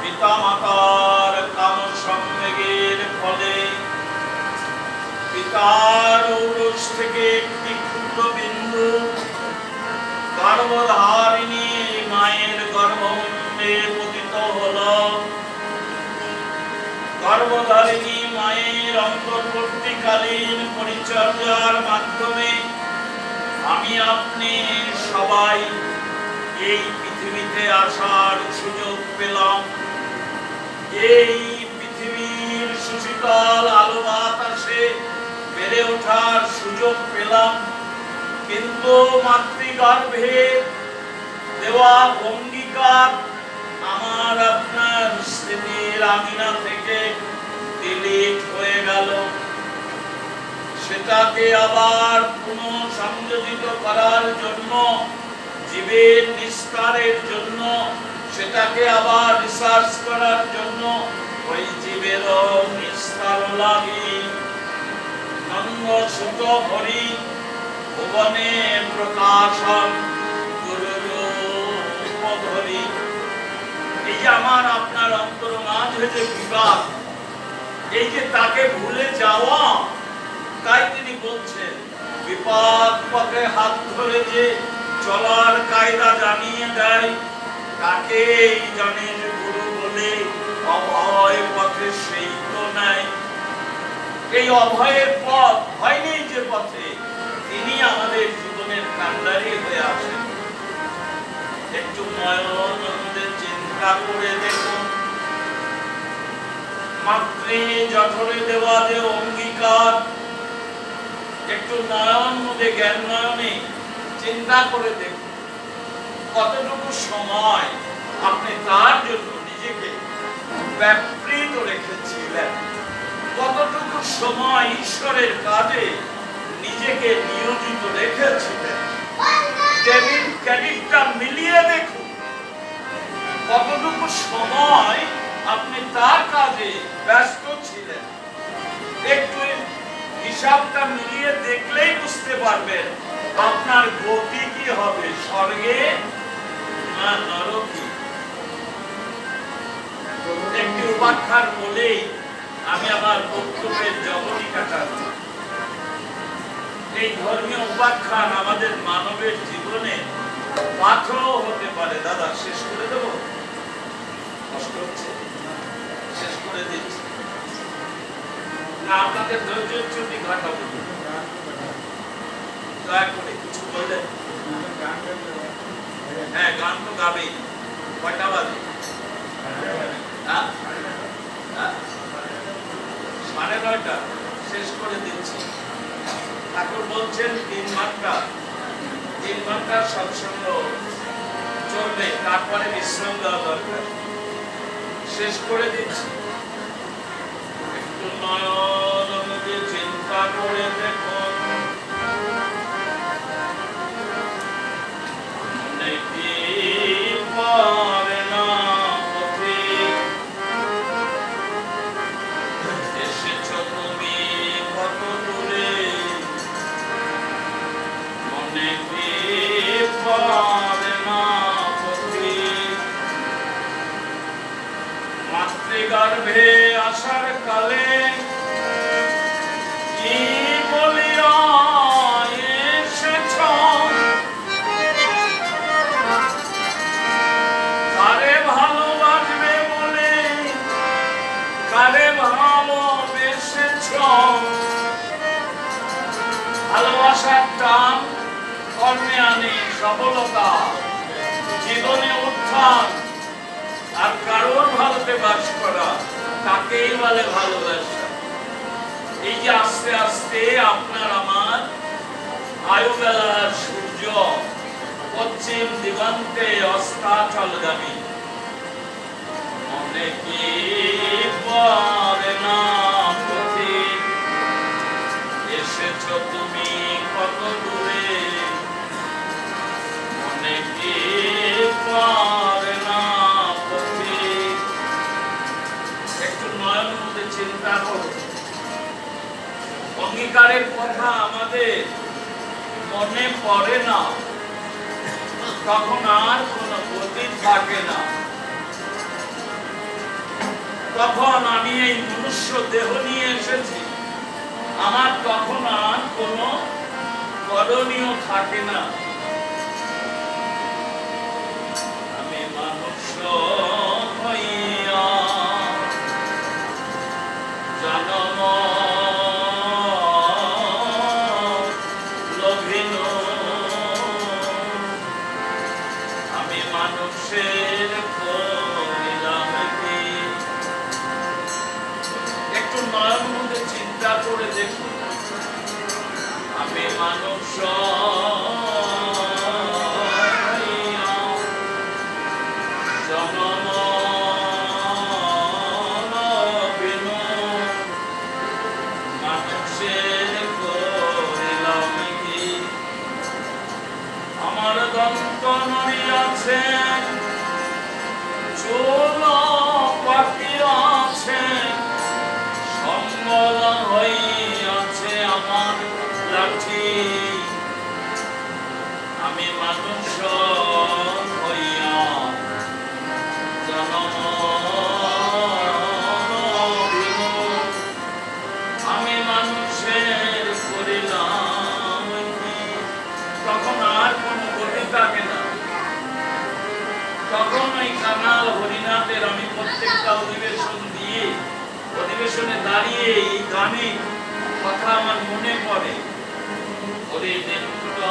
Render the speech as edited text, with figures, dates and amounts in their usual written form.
পিতা মাতার কাম সংবেগের ফলে পিতার ঔরস থেকে একটি ক্ষুদ্র বিন্দু গর্ভধারিণী মায়ের গর্ভমুণ্ডে পতিত হল। গর্ভধারিণী মায়ের অন্তর্বর্তীকালীন পরিচর্যার মাধ্যমে আমি আপনি সবাই এই পৃথিবীতে আসার সুযোগ পেলাম। এই পৃথিবীর সুশীতল আলো বাতাসে বেড়ে ওঠার সুযোগ পেলাম। কিন্তু মাতৃগর্ভে দেওয়া অঙ্গীকার আমার আপনার স্মৃতির আঙিনা থেকে ডিলিট হয়ে গেল। সেটাকে আবার পুনঃসংযোজিত করার জন্য, জীবের নিস্তারের জন্য, সেটাকে আবার রিসার্চ করার জন্য ওই জীবেরও নিস্তার লাগি। নন্দ সুত হরি ভুবনে প্রকাশন গুরুরূপ ধরি। এই যে আমার আপনার অন্তর মাঝে যে বিবাদ, এই যে তাকে ভুলে যাওয়া, তাই তিনি বলছেন বিপদ পথে হাত ধরে যে চলার কায়দা জানিয়ে দেয় তাকেই জানেন গুরু বলে। অভয় পথে সেই তো নাই। এই অভয়ের পথ হয়নি যে পথে, তিনি আমাদের জীবনের কান্ডারি হয়ে আসেন। একটু নয়নন্দে চিন্তা করে দেখুন, মাতৃ জঠরে দেওয়া যে অঙ্গীকার, একটু নয়ন মধ্যে জ্ঞান নয়নে চিন্তা করে দেখুন কতটুকু সময় আপনি তার জন্য নিজেকে ব্যাপৃত রেখেছিলেন, কতটুকু সময় ঈশ্বরের কাজে নিজেকে নিয়োজিত রেখেছিলেন। ডেবিট ক্রেডিটটা মিলিয়ে দেখুন কতটুকু সময় আপনি তার কাজে ব্যস্ত ছিলেন। একটু হিসাবটা মিলিয়ে দেখলেই বুঝতে পারবেন আপনার গতি কি হবে, স্বর্গে না নরকে। একটি উপাখ্যান বলেই আমি আমার বক্তব্যের জগৎই কাটাচ্ছি। এই ধর্মীয় উপাখ্যান আমাদের মানবের জীবনে পাথরও হতে পারে। দাদা শেষ করে দেব, কষ্ট হচ্ছে, শেষ করে দিচ্ছি না, আপনাদের ধৈর্যচ্যুতি ঘটাবো। দয়া করে কিছু বললেন? হ্যাঁ, গান তো গাবেই। কয়টা বাজে? 9:30। শেষ করে দিচ্ছি। ঠাকুর বলছেন 3 ঘন্টা সৎসঙ্গ চলবে, তারপরে বিশ্রাম দেওয়া দরকার। শেষ করে দিচ্ছি। একটু নয়ন নদী চিন্তা করে দেখুন, এসেছো তুমি কত দূরে, মনে কি পারে না পথে। মাতৃগর্ভে আসার কালে কি বলিয়া এসেছ, কারে ভালোবাসবে বলে কারে ভালোবেসেছ। ভালোবাসার টান কর্মে আনে সফলতা, জীবনে উত্থান। আর কারোর ভালোতে বাস করা, তাকেই বলে ভালোবাসা। এই যে আস্তে আস্তে আপনার আমার আয়ু বেলার সূর্য পশ্চিম দিগন্তে অস্তাচলগামী, মনে কি পড়ে না পথে। এসেছো তুমি কত দূরে, মনে কি পড়ে না পথে। একটু নয়নের মধ্যে চিন্তা করো। অঙ্গীকারের কথা আমাদের মনে পড়ে না, তখন আর কোনো গতি থাকে না। তখন আমি এই মনুষ্য দেহ নিয়ে এসেছি, আমার তখন আর কোনো করণীয় থাকে না। আমি মানুষ হইয়া জনম লভিল, আমি মানুষের করিলাম কি। একটু নয়ন মধ্যে চিন্তা করে দেখুন, আমি মানুষ হইয়া জনম লভিল, মানুষের করিলাম কি। আমার দন্ত নড়িয়াছে, চুল পাকিয়াছে, সম্বল হইয়াছে আমার লাঠি। আমি মানুষ হইয়া জনম লভিল, আমি মানুষের করিলাম কি। তখন আর কোনো গতি থাকে না। তখন ওই কাঙাল হরিনাথের আমি প্রত্যেকটা অধিবেশনে দাঁড়িয়ে এই গানে কথা আমার মনে পড়ে। হরিনেন্দ্র